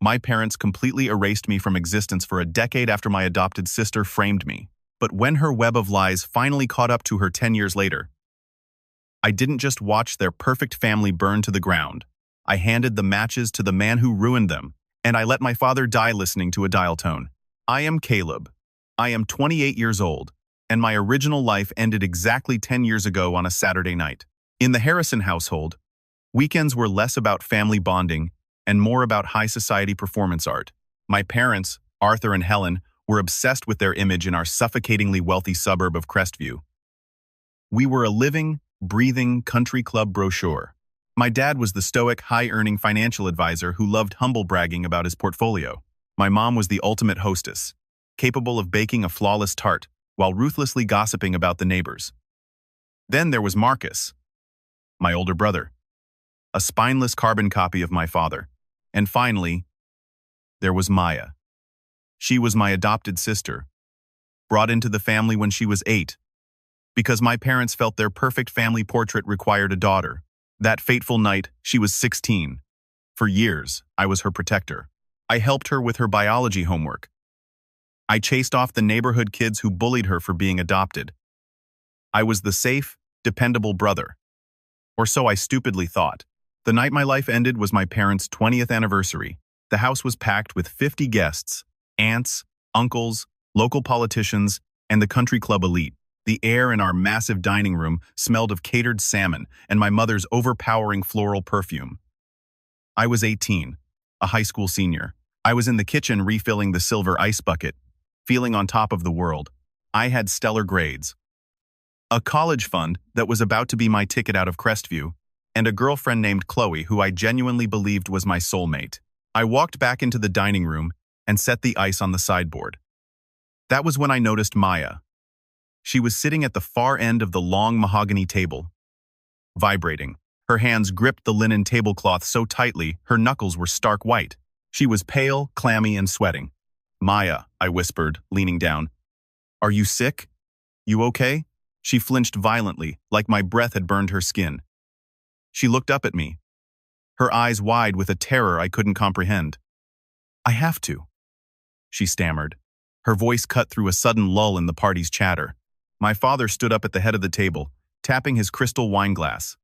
My parents completely erased me from existence for a decade after my adopted sister framed me. But when her web of lies finally caught up to her 10 years later, I didn't just watch their perfect family burn to the ground. I handed the matches to the man who ruined them, and I let my father die listening to a dial tone. I am Caleb. I am 28 years old, and my original life ended exactly 10 years ago on a Saturday night. In the Harrison household, weekends were less about family bonding and more about high society performance art. My parents, Arthur and Helen, were obsessed with their image in our suffocatingly wealthy suburb of Crestview. We were a living, breathing country club brochure. My dad was the stoic, high-earning financial advisor who loved humble bragging about his portfolio. My mom was the ultimate hostess, capable of baking a flawless tart while ruthlessly gossiping about the neighbors. Then there was Marcus, my older brother, a spineless carbon copy of my father. And finally, there was Maya. She was my adopted sister, brought into the family when she was 8, because my parents felt their perfect family portrait required a daughter. That fateful night, she was 16. For years, I was her protector. I helped her with her biology homework. I chased off the neighborhood kids who bullied her for being adopted. I was the safe, dependable brother. Or so I stupidly thought. The night my life ended was my parents' 20th anniversary. The house was packed with 50 guests, aunts, uncles, local politicians, and the country club elite. The air in our massive dining room smelled of catered salmon and my mother's overpowering floral perfume. I was 18, a high school senior. I was in the kitchen refilling the silver ice bucket, feeling on top of the world. I had stellar grades, a college fund that was about to be my ticket out of Crestview, and a girlfriend named Chloe who I genuinely believed was my soulmate. I walked back into the dining room and set the ice on the sideboard. That was when I noticed Maya. She was sitting at the far end of the long mahogany table, vibrating. Her hands gripped the linen tablecloth so tightly, her knuckles were stark white. She was pale, clammy, and sweating. "Maya," I whispered, leaning down. "Are you sick? You okay?" She flinched violently, like my breath had burned her skin. She looked up at me, her eyes wide with a terror I couldn't comprehend. "I have to," she stammered. Her voice cut through a sudden lull in the party's chatter. My father stood up at the head of the table, tapping his crystal wine glass.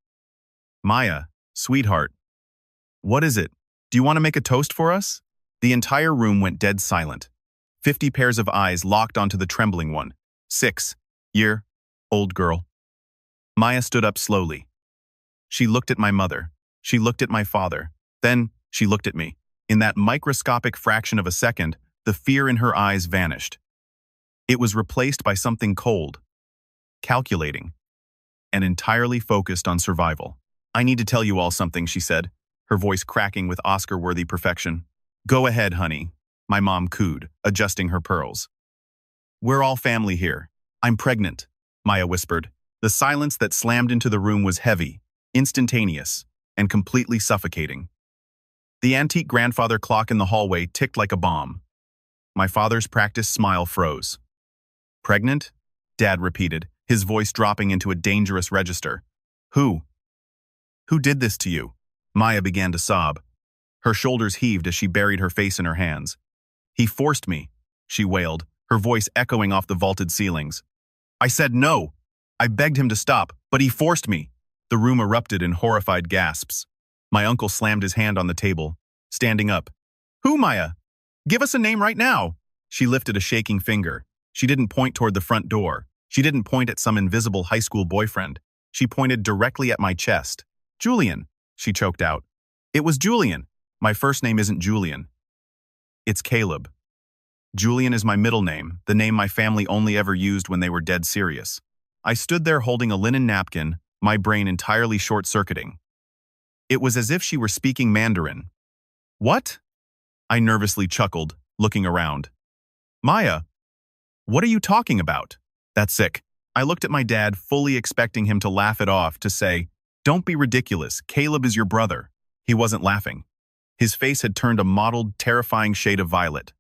"Maya, sweetheart, what is it? Do you want to make a toast for us?" The entire room went dead silent. 50 pairs of eyes locked onto the trembling one. 6-year-old girl. Maya stood up slowly. She looked at my mother. She looked at my father. Then she looked at me. In that microscopic fraction of a second, the fear in her eyes vanished. It was replaced by something cold, calculating, and entirely focused on survival. "I need to tell you all something," she said, her voice cracking with Oscar-worthy perfection. "Go ahead, honey," my mom cooed, adjusting her pearls. "We're all family here. I'm pregnant," Maya whispered. The silence that slammed into the room was heavy, instantaneous, and completely suffocating. The antique grandfather clock in the hallway ticked like a bomb. My father's practiced smile froze. "Pregnant?" Dad repeated, his voice dropping into a dangerous register. Who did this to you?" Maya began to sob. Her shoulders heaved as she buried her face in her hands. "He forced me," she wailed, her voice echoing off the vaulted ceilings. "I said no. I begged him to stop, but he forced me." The room erupted in horrified gasps. My uncle slammed his hand on the table, standing up. "Who, Maya? Give us a name right now." She lifted a shaking finger. She didn't point toward the front door. She didn't point at some invisible high school boyfriend. She pointed directly at my chest. "Julian," she choked out. "It was Julian. My first name isn't Julian. It's Caleb. Julian is my middle name, the name my family only ever used when they were dead serious." I stood there holding a linen napkin, my brain entirely short-circuiting. It was as if she were speaking Mandarin. "What?" I nervously chuckled, looking around. "Maya, what are you talking about?" "That's sick." I looked at my dad, fully expecting him to laugh it off, to say, "Don't be ridiculous, Caleb is your brother." He wasn't laughing. His face had turned a mottled, terrifying shade of violet.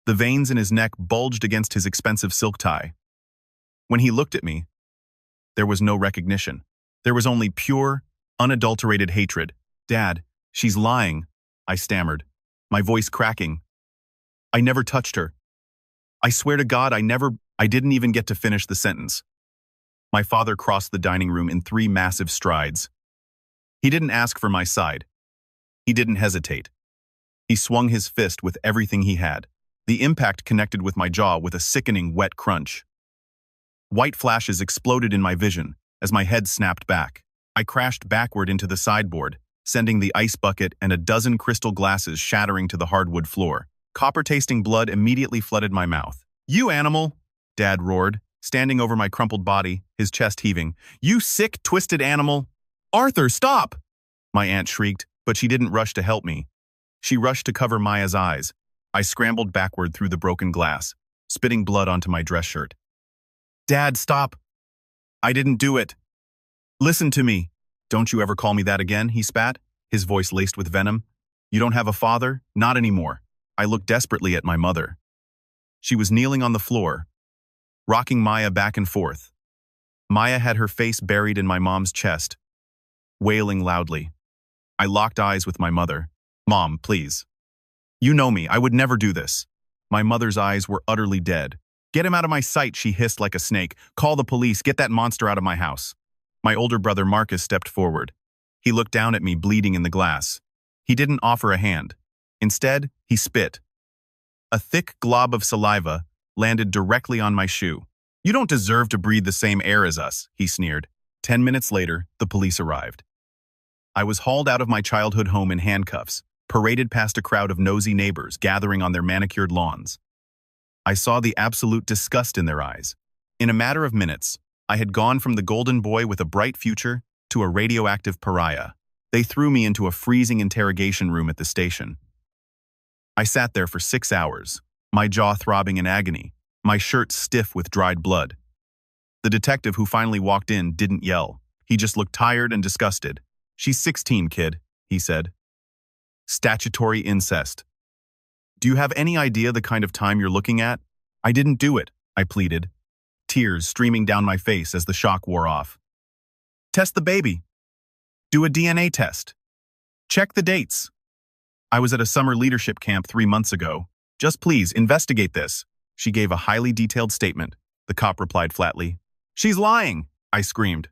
The veins in his neck bulged against his expensive silk tie. When he looked at me, there was no recognition. There was only pure, unadulterated hatred. "Dad, she's lying," I stammered. my voice cracking. I never touched her. I swear to God, I didn't even get to finish the sentence. My father crossed the dining room in 3 massive strides. He didn't ask for my side. He didn't hesitate. He swung his fist with everything he had. The impact connected with my jaw with a sickening, wet crunch. White flashes exploded in my vision as my head snapped back. I crashed backward into the sideboard, sending the ice bucket and a dozen crystal glasses shattering to the hardwood floor. Copper-tasting blood immediately flooded my mouth. "You animal!" Dad roared, standing over my crumpled body, his chest heaving. "You sick, twisted animal!" "Arthur, stop!" my aunt shrieked, but she didn't rush to help me. She rushed to cover Maya's eyes. I scrambled backward through the broken glass, spitting blood onto my dress shirt. "Dad, stop! I didn't do it. Listen to me." "Don't you ever call me that again," he spat, his voice laced with venom. "You don't have a father? Not anymore." I looked desperately at my mother. She was kneeling on the floor, rocking Maya back and forth. Maya had her face buried in my mom's chest, wailing loudly. I locked eyes with my mother. "Mom, please. You know me, I would never do this." My mother's eyes were utterly dead. "Get him out of my sight," she hissed like a snake. "Call the police, get that monster out of my house." My older brother Marcus stepped forward. He looked down at me, bleeding in the glass. He didn't offer a hand. Instead, he spit. A thick glob of saliva landed directly on my shoe. "You don't deserve to breathe the same air as us," he sneered. 10 minutes later, the police arrived. I was hauled out of my childhood home in handcuffs, paraded past a crowd of nosy neighbors gathering on their manicured lawns. I saw the absolute disgust in their eyes. In a matter of minutes, I had gone from the golden boy with a bright future to a radioactive pariah. They threw me into a freezing interrogation room at the station. I sat there for 6 hours, my jaw throbbing in agony, my shirt stiff with dried blood. The detective who finally walked in didn't yell. He just looked tired and disgusted. "She's 16, kid," he said. "Statutory incest. Do you have any idea the kind of time you're looking at?" "I didn't do it," I pleaded, tears streaming down my face as the shock wore off. "Test the baby. Do a DNA test. Check the dates. I was at a summer leadership camp 3 months ago. Just please investigate this." She gave a highly detailed statement. The cop replied flatly. "She's lying," I screamed.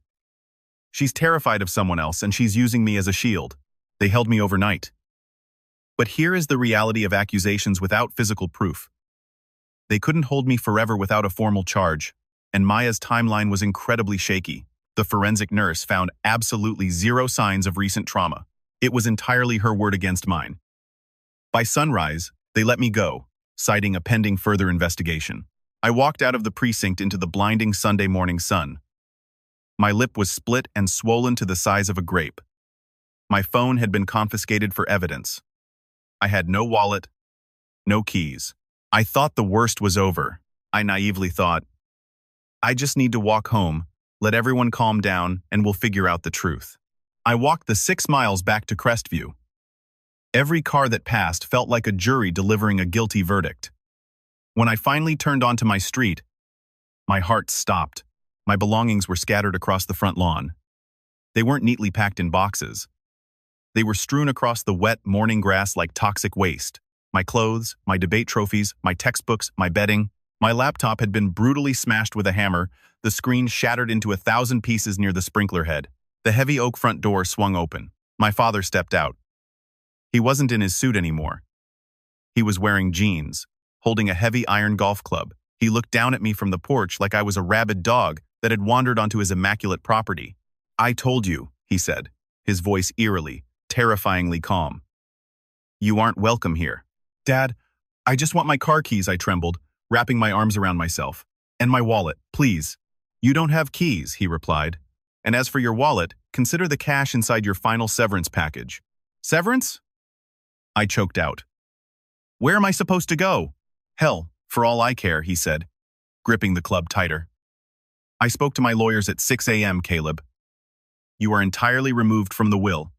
"She's terrified of someone else and she's using me as a shield. They held me overnight." But here is the reality of accusations without physical proof. They couldn't hold me forever without a formal charge, and Maya's timeline was incredibly shaky. The forensic nurse found absolutely 0 signs of recent trauma. It was entirely her word against mine. By sunrise, they let me go, citing a pending further investigation. I walked out of the precinct into the blinding Sunday morning sun. My lip was split and swollen to the size of a grape. My phone had been confiscated for evidence. I had no wallet, no keys. I thought the worst was over. I naively thought, I just need to walk home, let everyone calm down, and we'll figure out the truth. I walked the 6 miles back to Crestview. Every car that passed felt like a jury delivering a guilty verdict. When I finally turned onto my street, my heart stopped. My belongings were scattered across the front lawn. They weren't neatly packed in boxes. They were strewn across the wet morning grass like toxic waste. My clothes, my debate trophies, my textbooks, my bedding. My laptop had been brutally smashed with a hammer, the screen shattered into 1,000 pieces near the sprinkler head. The heavy oak front door swung open. My father stepped out. He wasn't in his suit anymore. He was wearing jeans, holding a heavy iron golf club. He looked down at me from the porch like I was a rabid dog that had wandered onto his immaculate property. "I told you," he said, his voice eerily, terrifyingly calm. "You aren't welcome here." "Dad, I just want my car keys," I trembled, wrapping my arms around myself. "And my wallet, please." "You don't have keys," he replied. "And as for your wallet, consider the cash inside your final severance package." "Severance?" I choked out. "Where am I supposed to go?" "Hell, for all I care," he said, gripping the club tighter. "I spoke to my lawyers at 6 a.m., Caleb. You are entirely removed from the will.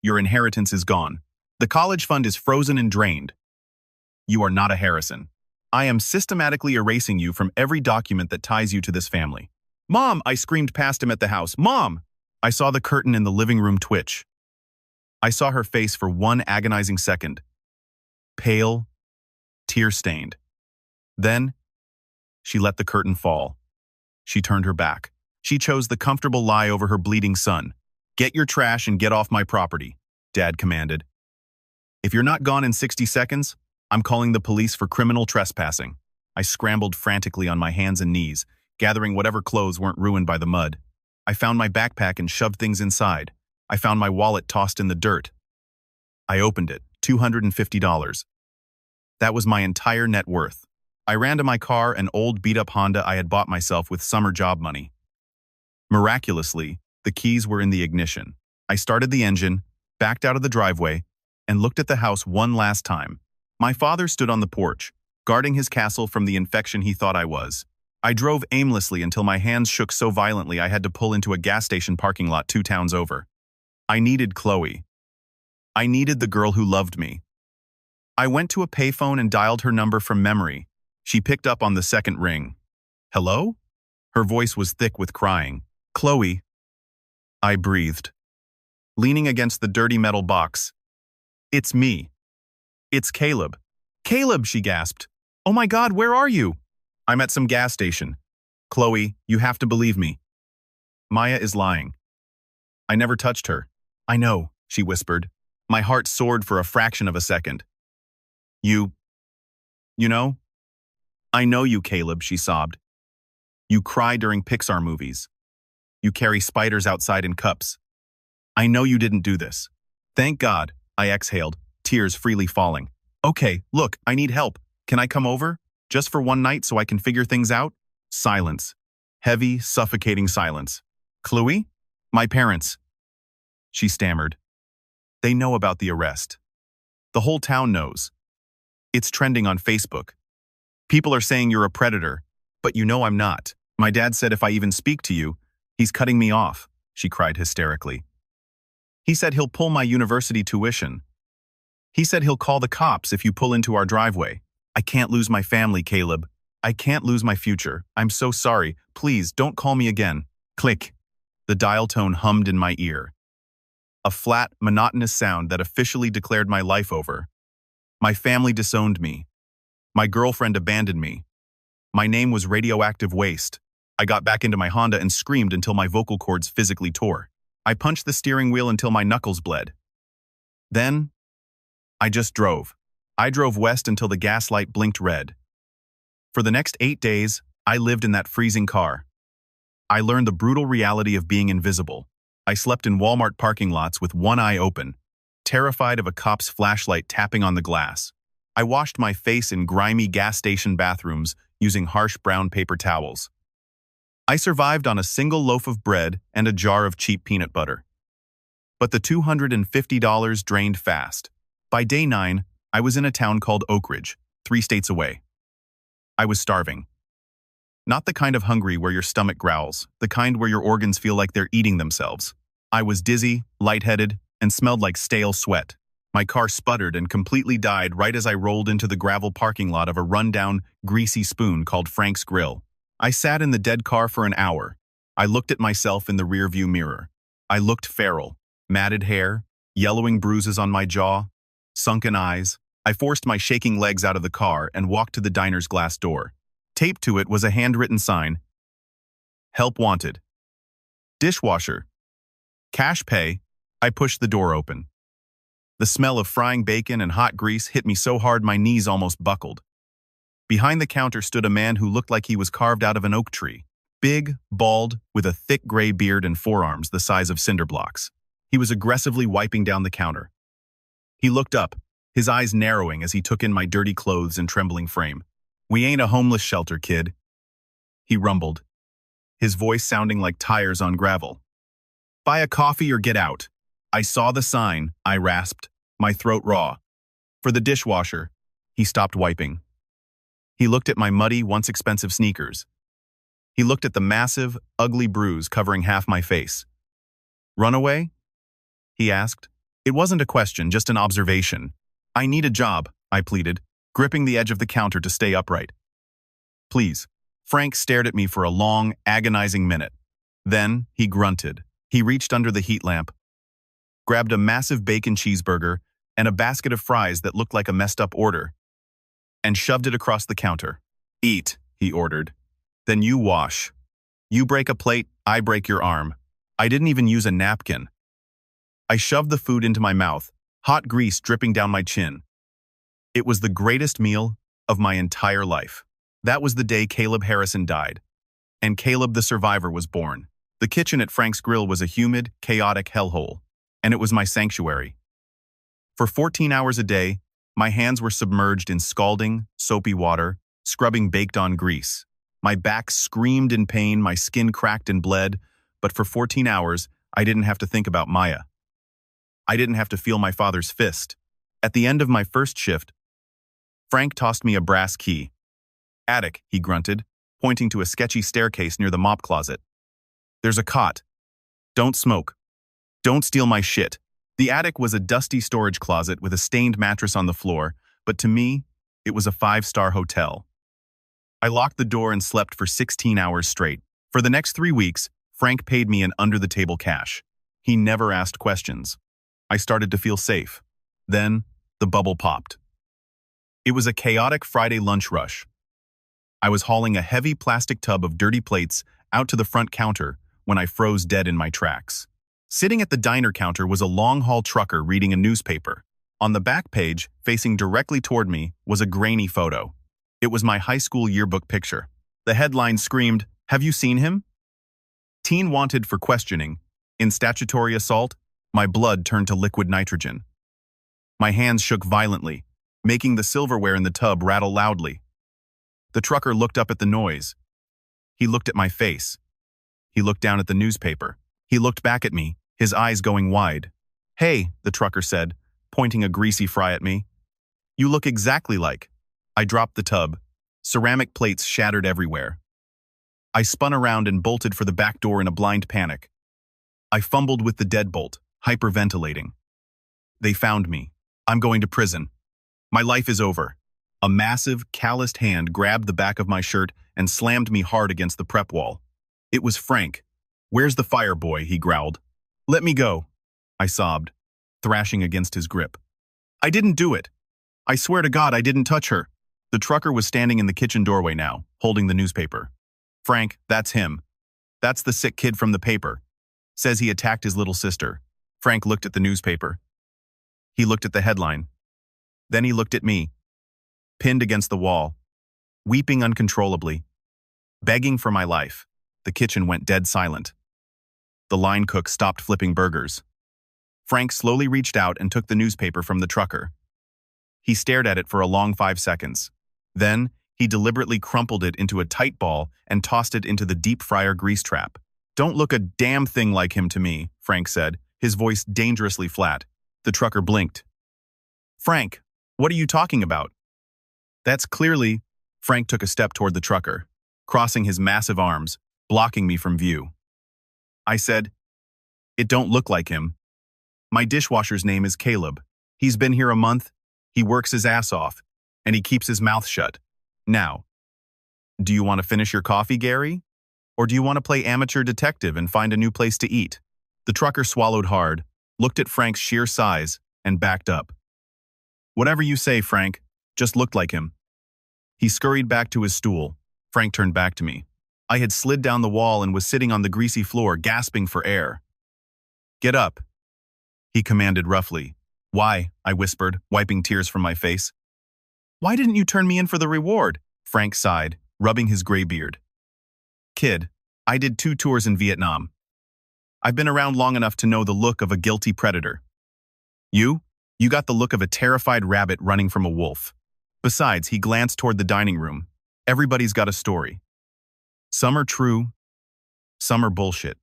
Your inheritance is gone. The college fund is frozen and drained. You are not a Harrison. I am systematically erasing you from every document that ties you to this family." "Mom!" I screamed past him at the house. "Mom!" I saw the curtain in the living room twitch. I saw her face for one agonizing second. pale, tear-stained. Then, she let the curtain fall. She turned her back. She chose the comfortable lie over her bleeding son. "Get your trash and get off my property," Dad commanded. "If you're not gone in 60 seconds, I'm calling the police for criminal trespassing." I scrambled frantically on my hands and knees, gathering whatever clothes weren't ruined by the mud. I found my backpack and shoved things inside. I found my wallet tossed in the dirt. I opened it, $250. That was my entire net worth. I ran to my car, an old beat-up Honda I had bought myself with summer job money. Miraculously, the keys were in the ignition. I started the engine, backed out of the driveway, and looked at the house one last time. My father stood on the porch, guarding his castle from the infection he thought I was. I drove aimlessly until my hands shook so violently I had to pull into a gas station parking lot 2 towns over. I needed Chloe. I needed the girl who loved me. I went to a payphone and dialed her number from memory. She picked up on the second ring. "Hello?" Her voice was thick with crying. "Chloe." I breathed. Leaning against the dirty metal box. "It's me. It's Caleb." "Caleb," she gasped. "Oh my God, where are you?" "I'm at some gas station." "Chloe, you have to believe me. Maya is lying. I never touched her." "I know," she whispered. My heart soared for a fraction of a second. You know? "I know you, Caleb," she sobbed. "You cry during Pixar movies. You carry spiders outside in cups. I know you didn't do this." "Thank God," I exhaled, tears freely falling. "Okay, look, I need help. Can I come over? Just for one night so I can figure things out?" Silence. Heavy, suffocating silence. "Chloe? My parents." She stammered. "They know about the arrest. The whole town knows. It's trending on Facebook. People are saying you're a predator, but you know I'm not. My dad said if I even speak to you, he's cutting me off," she cried hysterically. "He said he'll pull my university tuition. He said he'll call the cops if you pull into our driveway. I can't lose my family, Caleb. I can't lose my future. I'm so sorry. Please, don't call me again." Click. The dial tone hummed in my ear. A flat, monotonous sound that officially declared my life over. My family disowned me. My girlfriend abandoned me. My name was radioactive waste. I got back into my Honda and screamed until my vocal cords physically tore. I punched the steering wheel until my knuckles bled. Then, I just drove. I drove west until the gas light blinked red. For the next 8 days, I lived in that freezing car. I learned the brutal reality of being invisible. I slept in Walmart parking lots with one eye open, terrified of a cop's flashlight tapping on the glass. I washed my face in grimy gas station bathrooms using harsh brown paper towels. I survived on a single loaf of bread and a jar of cheap peanut butter. But the $250 drained fast. By day 9, I was in a town called Oak Ridge, 3 states away. I was starving. Not the kind of hungry where your stomach growls, the kind where your organs feel like they're eating themselves. I was dizzy, lightheaded, and smelled like stale sweat. My car sputtered and completely died right as I rolled into the gravel parking lot of a rundown, greasy spoon called Frank's Grill. I sat in the dead car for an hour. I looked at myself in the rearview mirror. I looked feral. Matted hair, yellowing bruises on my jaw, sunken eyes. I forced my shaking legs out of the car and walked to the diner's glass door. Taped to it was a handwritten sign. "Help wanted. Dishwasher. Cash pay." I pushed the door open. The smell of frying bacon and hot grease hit me so hard my knees almost buckled. Behind the counter stood a man who looked like he was carved out of an oak tree. Big, bald, with a thick gray beard and forearms the size of cinder blocks. He was aggressively wiping down the counter. He looked up, his eyes narrowing as he took in my dirty clothes and trembling frame. "We ain't a homeless shelter, kid," he rumbled, his voice sounding like tires on gravel. "Buy a coffee or get out." "I saw the sign," I rasped, my throat raw. "For the dishwasher." He stopped wiping. He looked at my muddy, once expensive sneakers. He looked at the massive, ugly bruise covering half my face. "Runaway?" he asked. It wasn't a question, just an observation. "I need a job," I pleaded, gripping the edge of the counter to stay upright. "Please." Frank stared at me for a long, agonizing minute. Then, he grunted. He reached under the heat lamp, grabbed a massive bacon cheeseburger, and a basket of fries that looked like a messed up order, and shoved it across the counter. "Eat," he ordered. "Then you wash. You break a plate, I break your arm." I didn't even use a napkin. I shoved the food into my mouth, hot grease dripping down my chin. It was the greatest meal of my entire life. That was the day Caleb Harrison died, and Caleb the survivor was born. The kitchen at Frank's Grill was a humid, chaotic hellhole, and it was my sanctuary. For 14 hours a day, my hands were submerged in scalding, soapy water, scrubbing baked-on grease. My back screamed in pain, my skin cracked and bled, but for 14 hours, I didn't have to think about Maya. I didn't have to feel my father's fist. At the end of my first shift, Frank tossed me a brass key. "Attic," he grunted, pointing to a sketchy staircase near the mop closet. "There's a cot. Don't smoke. Don't steal my shit." The attic was a dusty storage closet with a stained mattress on the floor, but to me, it was a 5-star hotel. I locked the door and slept for 16 hours straight. For the next 3 weeks, Frank paid me in under-the-table cash. He never asked questions. I started to feel safe. Then, the bubble popped. It was a chaotic Friday lunch rush. I was hauling a heavy plastic tub of dirty plates out to the front counter when I froze dead in my tracks. Sitting at the diner counter was a long-haul trucker reading a newspaper. On the back page, facing directly toward me, was a grainy photo. It was my high school yearbook picture. The headline screamed, "Have you seen him?" Teen wanted for questioning. In statutory assault, my blood turned to liquid nitrogen. My hands shook violently, making the silverware in the tub rattle loudly. The trucker looked up at the noise. He looked at my face. He looked down at the newspaper. He looked back at me, his eyes going wide. "Hey," the trucker said, pointing a greasy fry at me. "You look exactly like." I dropped the tub. Ceramic plates shattered everywhere. I spun around and bolted for the back door in a blind panic. I fumbled with the deadbolt, hyperventilating. They found me. I'm going to prison. My life is over. A massive, calloused hand grabbed the back of my shirt and slammed me hard against the prep wall. It was Frank. "Where's the fire boy?" he growled. "Let me go," I sobbed, thrashing against his grip. "I didn't do it. I swear to God I didn't touch her." The trucker was standing in the kitchen doorway now, holding the newspaper. "Frank, that's him. That's the sick kid from the paper. Says he attacked his little sister." Frank looked at the newspaper. He looked at the headline. Then he looked at me, pinned against the wall, weeping uncontrollably, begging for my life. The kitchen went dead silent. The line cook stopped flipping burgers. Frank slowly reached out and took the newspaper from the trucker. He stared at it for a long 5 seconds. Then, he deliberately crumpled it into a tight ball and tossed it into the deep fryer grease trap. "Don't look a damn thing like him to me," Frank said, his voice dangerously flat. The trucker blinked. "Frank, what are you talking about?" "That's clearly—" Frank took a step toward the trucker, crossing his massive arms, blocking me from view. I said, "It don't look like him. My dishwasher's name is Caleb. He's been here a month, he works his ass off, and he keeps his mouth shut. Now, do you want to finish your coffee, Gary? Or do you want to play amateur detective and find a new place to eat?" The trucker swallowed hard, looked at Frank's sheer size, and backed up. "Whatever you say, Frank, just looked like him." He scurried back to his stool. Frank turned back to me. I had slid down the wall and was sitting on the greasy floor, gasping for air. "Get up," he commanded roughly. "Why?" I whispered, wiping tears from my face. "Why didn't you turn me in for the reward?" Frank sighed, rubbing his gray beard. "Kid, I did 2 tours in Vietnam. I've been around long enough to know the look of a guilty predator. You got the look of a terrified rabbit running from a wolf. Besides," he glanced toward the dining room, "everybody's got a story. Some are true, some are bullshit.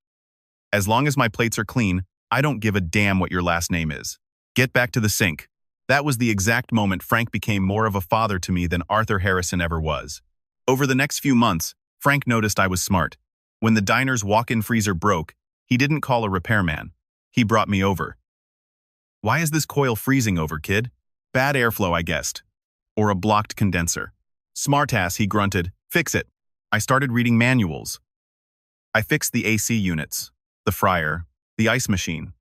As long as my plates are clean, I don't give a damn what your last name is. Get back to the sink." That was the exact moment Frank became more of a father to me than Arthur Harrison ever was. Over the next few months, Frank noticed I was smart. When the diner's walk-in freezer broke, he didn't call a repairman. He brought me over. "Why is this coil freezing over, kid?" "Bad airflow, I guessed. Or a blocked condenser." "Smartass," he grunted. "Fix it." I started reading manuals. I fixed the AC units, the fryer, the ice machine.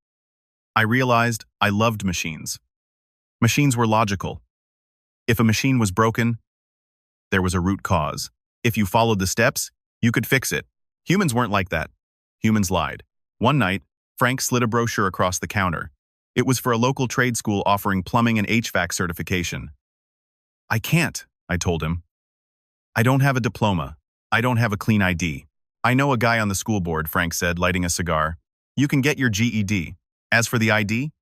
I realized I loved machines. Machines were logical. If a machine was broken, there was a root cause. If you followed the steps, you could fix it. Humans weren't like that. Humans lied. One night, Frank slid a brochure across the counter. It was for a local trade school offering plumbing and HVAC certification. I can't, I told him. I don't have a diploma. I don't have a clean ID. I know a guy on the school board, Frank said, lighting a cigar. You can get your GED. As for the ID?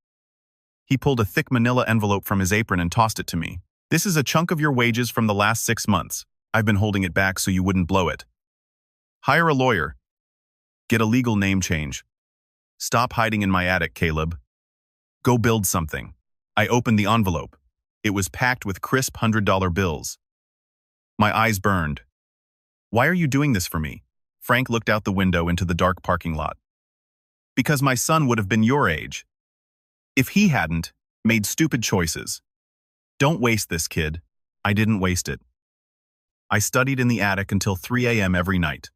He pulled a thick manila envelope from his apron and tossed it to me. This is a chunk of your wages from the last 6 months. I've been holding it back so you wouldn't blow it. Hire a lawyer. Get a legal name change. Stop hiding in my attic, Caleb. Go build something. I opened the envelope. It was packed with crisp $100 bills. My eyes burned. Why are you doing this for me? Frank looked out the window into the dark parking lot. Because my son would have been your age. If he hadn't made stupid choices. Don't waste this, kid. I didn't waste it. I studied in the attic until 3 a.m. every night.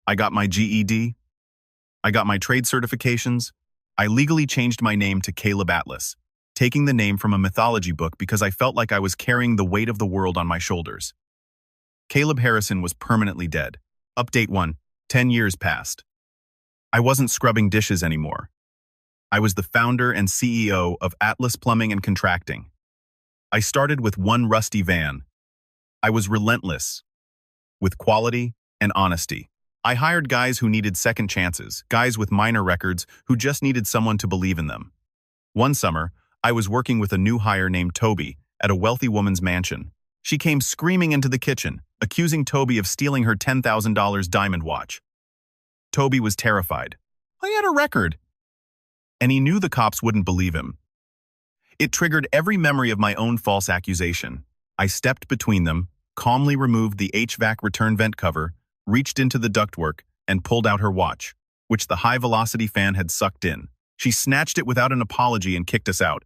I got my GED. I got my trade certifications. I legally changed my name to Caleb Atlas, taking the name from a mythology book because I felt like I was carrying the weight of the world on my shoulders. Caleb Harrison was permanently dead. Update 1. 10 years passed. I wasn't scrubbing dishes anymore. I was the founder and CEO of Atlas Plumbing and Contracting. I started with one rusty van. I was relentless, with quality and honesty. I hired guys who needed second chances, guys with minor records who just needed someone to believe in them. One summer, I was working with a new hire named Toby at a wealthy woman's mansion. She came screaming into the kitchen, accusing Toby of stealing her $10,000 diamond watch. Toby was terrified. I had a record. And he knew the cops wouldn't believe him. It triggered every memory of my own false accusation. I stepped between them, calmly removed the HVAC return vent cover, reached into the ductwork, and pulled out her watch, which the high-velocity fan had sucked in. She snatched it without an apology and kicked us out.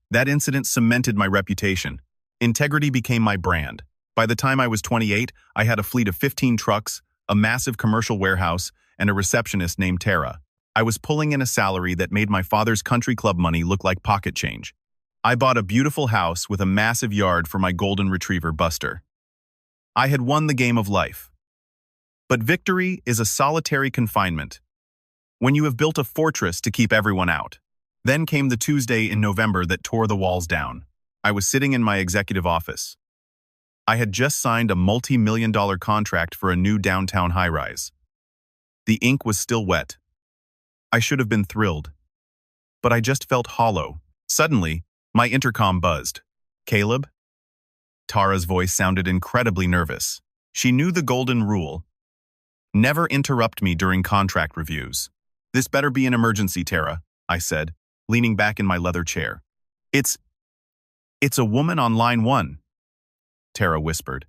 That incident cemented my reputation. Integrity became my brand. By the time I was 28, I had a fleet of 15 trucks, a massive commercial warehouse, and a receptionist named Tara. I was pulling in a salary that made my father's country club money look like pocket change. I bought a beautiful house with a massive yard for my golden retriever, Buster. I had won the game of life. But victory is a solitary confinement, when you have built a fortress to keep everyone out. Then came the Tuesday in November that tore the walls down. I was sitting in my executive office. I had just signed a multi-million-dollar contract for a new downtown high-rise. The ink was still wet. I should have been thrilled. But I just felt hollow. Suddenly, my intercom buzzed. Caleb? Tara's voice sounded incredibly nervous. She knew the golden rule. Never interrupt me during contract reviews. This better be an emergency, Tara, I said, leaning back in my leather chair. It's a woman on line 1, Tara whispered.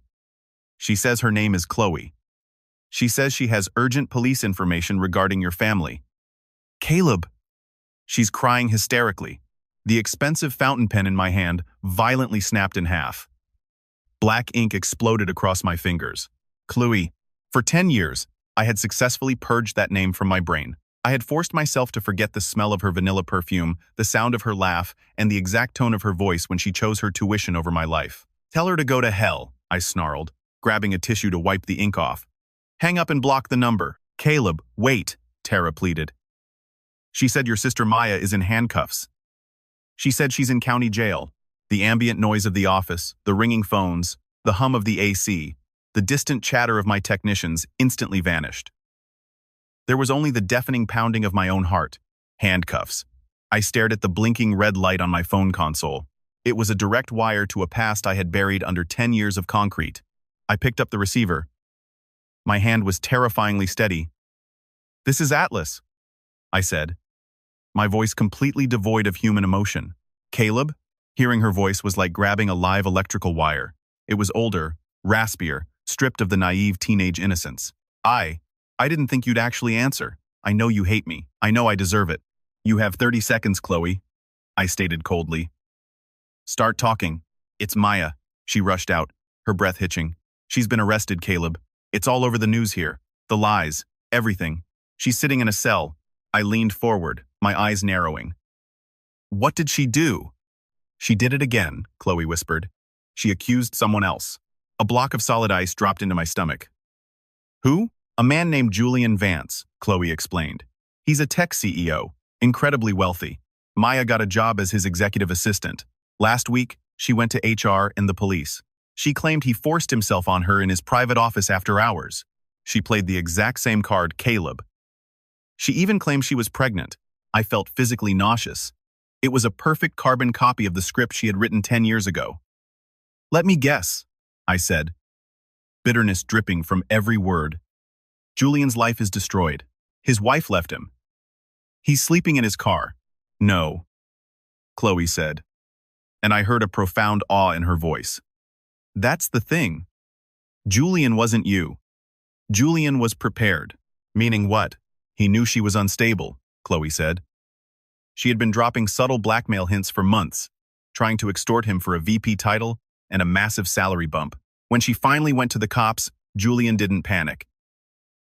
She says her name is Chloe. She says she has urgent police information regarding your family. Caleb! She's crying hysterically. The expensive fountain pen in my hand violently snapped in half. Black ink exploded across my fingers. Chloe. For 10 years, I had successfully purged that name from my brain. I had forced myself to forget the smell of her vanilla perfume, the sound of her laugh, and the exact tone of her voice when she chose her tuition over my life. Tell her to go to hell, I snarled, grabbing a tissue to wipe the ink off. Hang up and block the number. Caleb, wait, Tara pleaded. She said your sister Maya is in handcuffs. She said she's in county jail. The ambient noise of the office, the ringing phones, the hum of the AC, the distant chatter of my technicians instantly vanished. There was only the deafening pounding of my own heart. Handcuffs. I stared at the blinking red light on my phone console. It was a direct wire to a past I had buried under 10 years of concrete. I picked up the receiver. My hand was terrifyingly steady. This is Atlas, I said, my voice completely devoid of human emotion. Caleb? Hearing her voice was like grabbing a live electrical wire. It was older, raspier, stripped of the naive teenage innocence. I didn't think you'd actually answer. I know you hate me. I know I deserve it. You have 30 seconds, Chloe, I stated coldly. Start talking. It's Maya, she rushed out, her breath hitching. She's been arrested, Caleb. It's all over the news here. The lies, everything. She's sitting in a cell. I leaned forward, my eyes narrowing. What did she do? She did it again, Chloe whispered. She accused someone else. A block of solid ice dropped into my stomach. Who? A man named Julian Vance, Chloe explained. He's a tech CEO, incredibly wealthy. Maya got a job as his executive assistant. Last week, she went to HR and the police. She claimed he forced himself on her in his private office after hours. She played the exact same card, Caleb. She even claimed she was pregnant. I felt physically nauseous. It was a perfect carbon copy of the script she had written 10 years ago. Let me guess, I said, bitterness dripping from every word. Julian's life is destroyed. His wife left him. He's sleeping in his car. No, Chloe said, and I heard a profound awe in her voice. That's the thing. Julian wasn't you. Julian was prepared. Meaning what? He knew she was unstable, Chloe said. She had been dropping subtle blackmail hints for months, trying to extort him for a VP title and a massive salary bump. When she finally went to the cops, Julian didn't panic.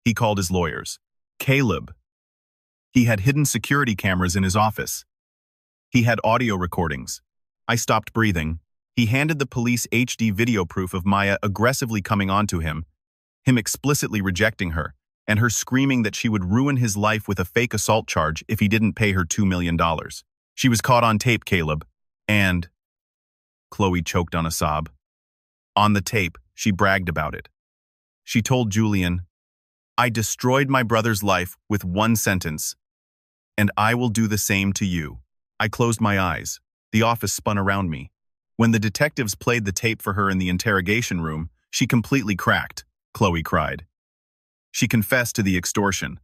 He called his lawyers. Caleb. He had hidden security cameras in his office. He had audio recordings. I stopped breathing. He handed the police HD video proof of Maya aggressively coming onto him explicitly rejecting her, and her screaming that she would ruin his life with a fake assault charge if he didn't pay her $2 million. She was caught on tape, Caleb. And... Chloe choked on a sob. On the tape, she bragged about it. She told Julian, I destroyed my brother's life with one sentence, and I will do the same to you. I closed my eyes. The office spun around me. When the detectives played the tape for her in the interrogation room, she completely cracked, Chloe cried. She confessed to the extortion.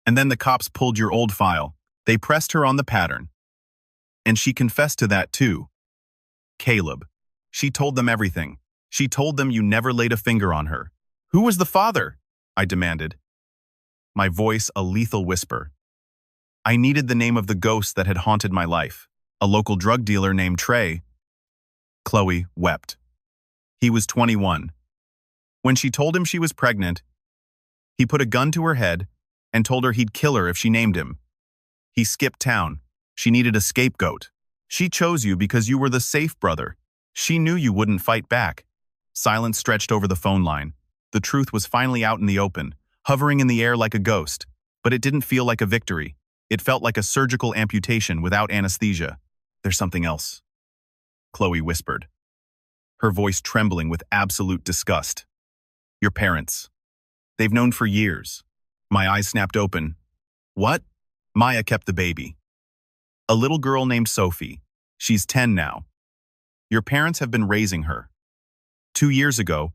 And then the cops pulled your old file. They pressed her on the pattern. And she confessed to that too. Caleb. She told them everything. She told them you never laid a finger on her. Who was the father? I demanded. My voice a lethal whisper. I needed the name of the ghost that had haunted my life. A local drug dealer named Trey. Chloe wept. He was 21. When she told him she was pregnant, he put a gun to her head and told her he'd kill her if she named him. He skipped town. She needed a scapegoat. She chose you because you were the safe brother. She knew you wouldn't fight back. Silence stretched over the phone line. The truth was finally out in the open, hovering in the air like a ghost. But it didn't feel like a victory. It felt like a surgical amputation without anesthesia. There's something else, Chloe whispered, her voice trembling with absolute disgust. Your parents. They've known for years. My eyes snapped open. What? Maya kept the baby. A little girl named Sophie. She's 10 now. Your parents have been raising her. 2 years ago,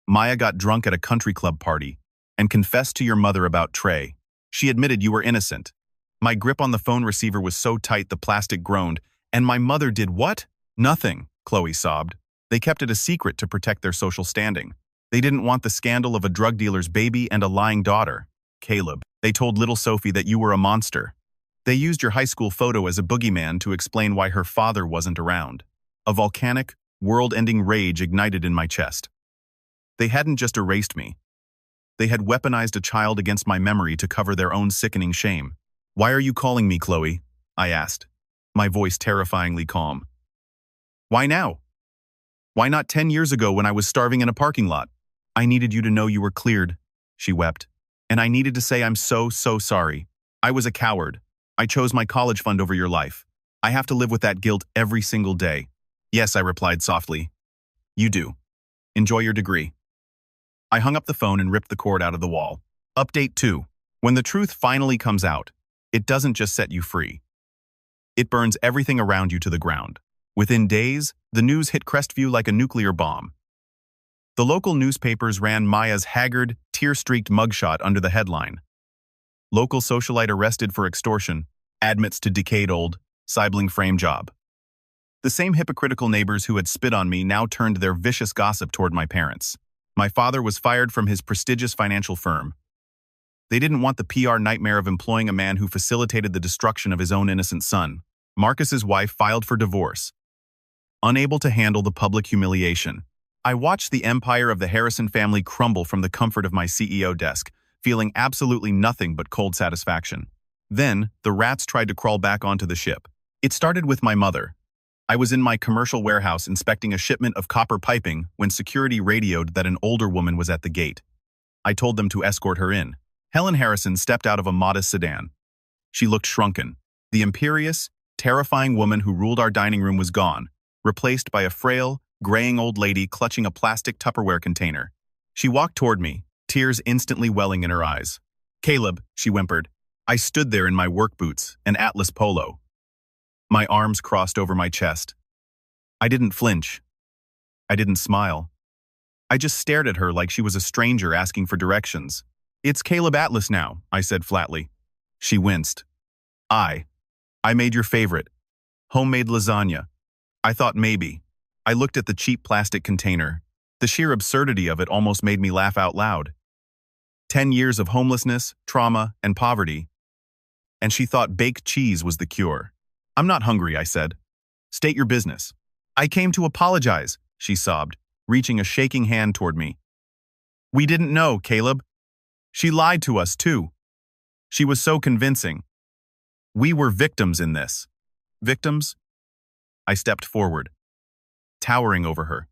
Maya got drunk at a country club party and confessed to your mother about Trey. She admitted you were innocent. My grip on the phone receiver was so tight the plastic groaned, and my mother did what? Nothing, Chloe sobbed. They kept it a secret to protect their social standing. They didn't want the scandal of a drug dealer's baby and a lying daughter, Caleb. They told little Sophie that you were a monster. They used your high school photo as a boogeyman to explain why her father wasn't around. A volcanic, world-ending rage ignited in my chest. They hadn't just erased me. They had weaponized a child against my memory to cover their own sickening shame. Why are you calling me, Chloe? I asked, my voice terrifyingly calm. Why now? Why not 10 years ago when I was starving in a parking lot? I needed you to know you were cleared, she wept. And I needed to say I'm so sorry. I was a coward. I chose my college fund over your life. I have to live with that guilt every single day. Yes, I replied softly. You do. Enjoy your degree. I hung up the phone and ripped the cord out of the wall. Update 2. When the truth finally comes out, it doesn't just set you free. It burns everything around you to the ground. Within days, the news hit Crestview like a nuclear bomb. The local newspapers ran Maya's haggard, tear-streaked mugshot under the headline. Local socialite arrested for extortion, admits to decade-old, sibling frame job. The same hypocritical neighbors who had spit on me now turned their vicious gossip toward my parents. My father was fired from his prestigious financial firm. They didn't want the PR nightmare of employing a man who facilitated the destruction of his own innocent son. Marcus's wife filed for divorce. Unable to handle the public humiliation, I watched the empire of the Harrison family crumble from the comfort of my CEO desk, feeling absolutely nothing but cold satisfaction. Then, the rats tried to crawl back onto the ship. It started with my mother. I was in my commercial warehouse inspecting a shipment of copper piping when security radioed that an older woman was at the gate. I told them to escort her in. Helen Harrison stepped out of a modest sedan. She looked shrunken. The imperious, terrifying woman who ruled our dining room was gone, replaced by a frail, graying old lady clutching a plastic Tupperware container. She walked toward me, tears instantly welling in her eyes. "Caleb," she whimpered. I stood there in my work boots, an Atlas polo. My arms crossed over my chest. I didn't flinch. I didn't smile. I just stared at her like she was a stranger asking for directions. "It's Caleb Atlas now," I said flatly. She winced. I made your favorite. Homemade lasagna. I thought maybe. I looked at the cheap plastic container. The sheer absurdity of it almost made me laugh out loud. 10 years of homelessness, trauma, and poverty. And she thought baked cheese was the cure. "I'm not hungry," I said. "State your business." "I came to apologize," she sobbed, reaching a shaking hand toward me. "We didn't know, Caleb. She lied to us, too. She was so convincing. We were victims in this." "Victims?" I stepped forward, towering over her.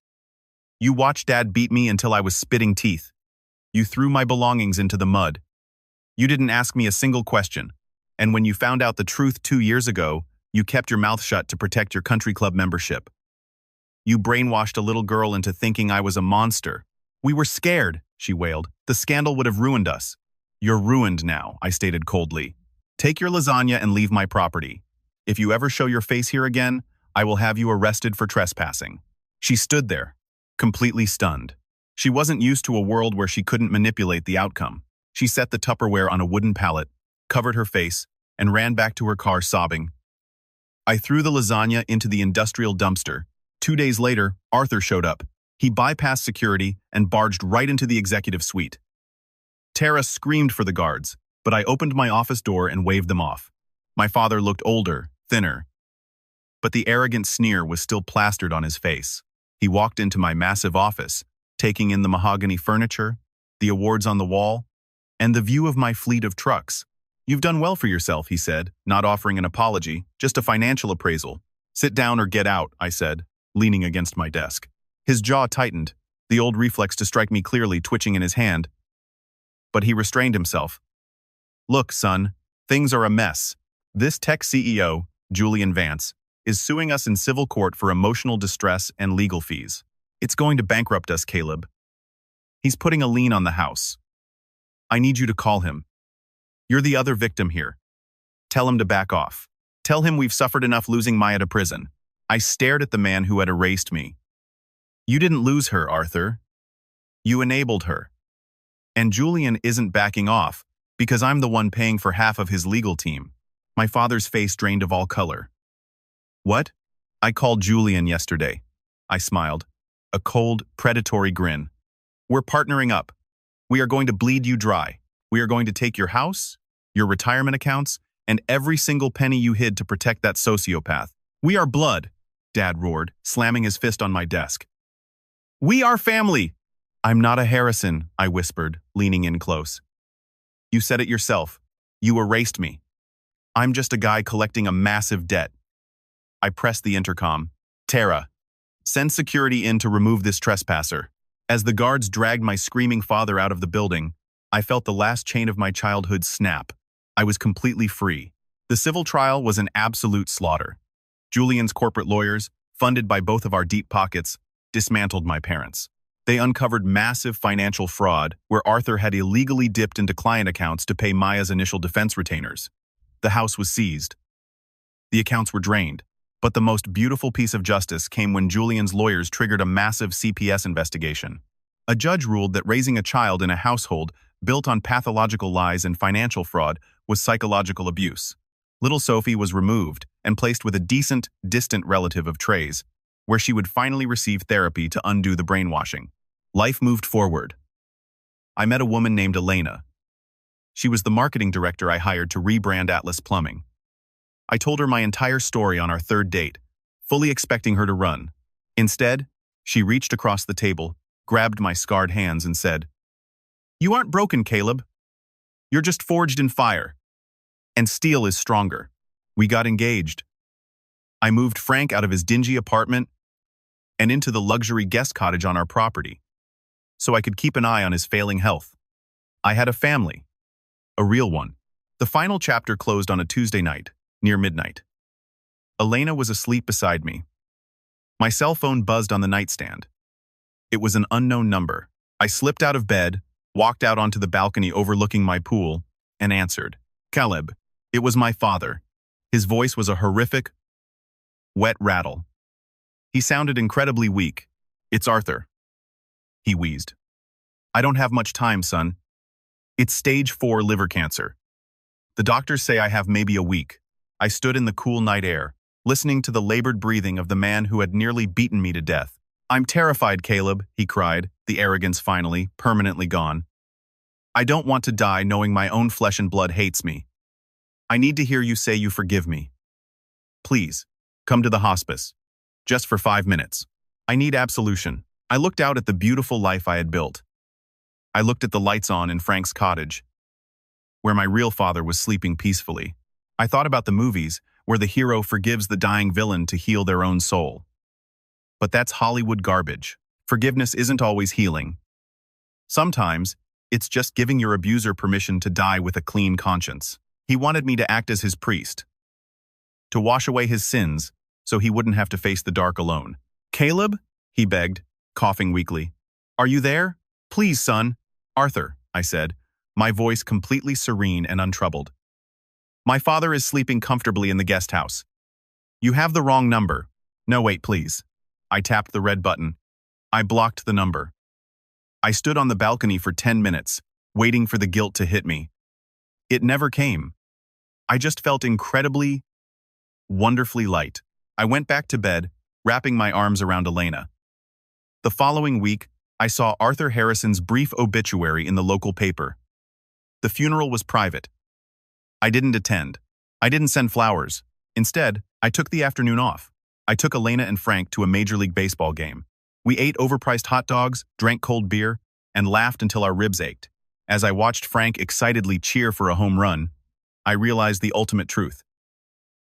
"You watched Dad beat me until I was spitting teeth. You threw my belongings into the mud. You didn't ask me a single question. And when you found out the truth 2 years ago, you kept your mouth shut to protect your country club membership. You brainwashed a little girl into thinking I was a monster. We were scared," she wailed. "The scandal would have ruined us." "You're ruined now," I stated coldly. "Take your lasagna and leave my property. If you ever show your face here again, I will have you arrested for trespassing." She stood there, completely stunned. She wasn't used to a world where she couldn't manipulate the outcome. She set the Tupperware on a wooden pallet, covered her face, and ran back to her car sobbing. I threw the lasagna into the industrial dumpster. 2 days later, Arthur showed up. He bypassed security and barged right into the executive suite. Tara screamed for the guards, but I opened my office door and waved them off. My father looked older, thinner, but the arrogant sneer was still plastered on his face. He walked into my massive office, taking in the mahogany furniture, the awards on the wall, and the view of my fleet of trucks. "You've done well for yourself," he said, not offering an apology, just a financial appraisal. "Sit down or get out," I said, leaning against my desk. His jaw tightened, the old reflex to strike me clearly twitching in his hand. But he restrained himself. "Look, son, things are a mess. This tech CEO, Julian Vance, is suing us in civil court for emotional distress and legal fees. It's going to bankrupt us, Caleb. He's putting a lien on the house. I need you to call him. You're the other victim here. Tell him to back off. Tell him we've suffered enough losing Maya to prison." I stared at the man who had erased me. "You didn't lose her, Arthur. You enabled her. And Julian isn't backing off, because I'm the one paying for half of his legal team." My father's face drained of all color. "What?" "I called Julian yesterday." I smiled, a cold, predatory grin. "We're partnering up. We are going to bleed you dry. We are going to take your house, your retirement accounts, and every single penny you hid to protect that sociopath. We are blood," Dad roared, slamming his fist on my desk. "We are family." "I'm not a Harrison," I whispered, leaning in close. "You said it yourself. You erased me. I'm just a guy collecting a massive debt." I pressed the intercom. "Tara, send security in to remove this trespasser." As the guards dragged my screaming father out of the building, I felt the last chain of my childhood snap. I was completely free. The civil trial was an absolute slaughter. Julian's corporate lawyers, funded by both of our deep pockets, dismantled my parents. They uncovered massive financial fraud where Arthur had illegally dipped into client accounts to pay Maya's initial defense retainers. The house was seized. The accounts were drained. But the most beautiful piece of justice came when Julian's lawyers triggered a massive CPS investigation. A judge ruled that raising a child in a household built on pathological lies and financial fraud was psychological abuse. Little Sophie was removed and placed with a decent, distant relative of Trey's, where she would finally receive therapy to undo the brainwashing. Life moved forward. I met a woman named Elena. She was the marketing director I hired to rebrand Atlas Plumbing. I told her my entire story on our third date, fully expecting her to run. Instead, she reached across the table, grabbed my scarred hands, and said, "You aren't broken, Caleb. You're just forged in fire. And steel is stronger." We got engaged. I moved Frank out of his dingy apartment and into the luxury guest cottage on our property, so I could keep an eye on his failing health. I had a family, a real one. The final chapter closed on a Tuesday night, near midnight. Elena was asleep beside me. My cell phone buzzed on the nightstand. It was an unknown number. I slipped out of bed, walked out onto the balcony overlooking my pool, and answered. Caleb. It was my father. His voice was a horrific, wet rattle. He sounded incredibly weak. It's Arthur. He wheezed. I don't have much time, son. It's stage 4 liver cancer. The doctors say I have maybe a week. I stood in the cool night air, listening to the labored breathing of the man who had nearly beaten me to death. I'm terrified, Caleb, he cried, the arrogance finally, permanently gone. I don't want to die knowing my own flesh and blood hates me. I need to hear you say you forgive me. Please, come to the hospice. Just for 5 minutes. I need absolution. I looked out at the beautiful life I had built. I looked at the lights on in Frank's cottage, where my real father was sleeping peacefully. I thought about the movies, where the hero forgives the dying villain to heal their own soul. But that's Hollywood garbage. Forgiveness isn't always healing. Sometimes, it's just giving your abuser permission to die with a clean conscience. He wanted me to act as his priest, to wash away his sins, so he wouldn't have to face the dark alone. Caleb, he begged, coughing weakly. Are you there? Please, son. Arthur, I said, my voice completely serene and untroubled. My father is sleeping comfortably in the guest house. You have the wrong number. No, wait, please. I tapped the red button. I blocked the number. I stood on the balcony for 10 minutes, waiting for the guilt to hit me. It never came. I just felt incredibly, wonderfully light. I went back to bed, wrapping my arms around Elena. The following week, I saw Arthur Harrison's brief obituary in the local paper. The funeral was private. I didn't attend. I didn't send flowers. Instead, I took the afternoon off. I took Elena and Frank to a Major League Baseball game. We ate overpriced hot dogs, drank cold beer, and laughed until our ribs ached. As I watched Frank excitedly cheer for a home run, I realized the ultimate truth.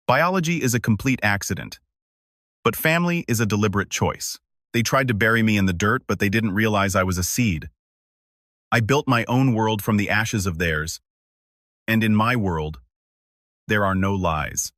Biology is a complete accident, but family is a deliberate choice. They tried to bury me in the dirt, but they didn't realize I was a seed. I built my own world from the ashes of theirs, and in my world, there are no lies.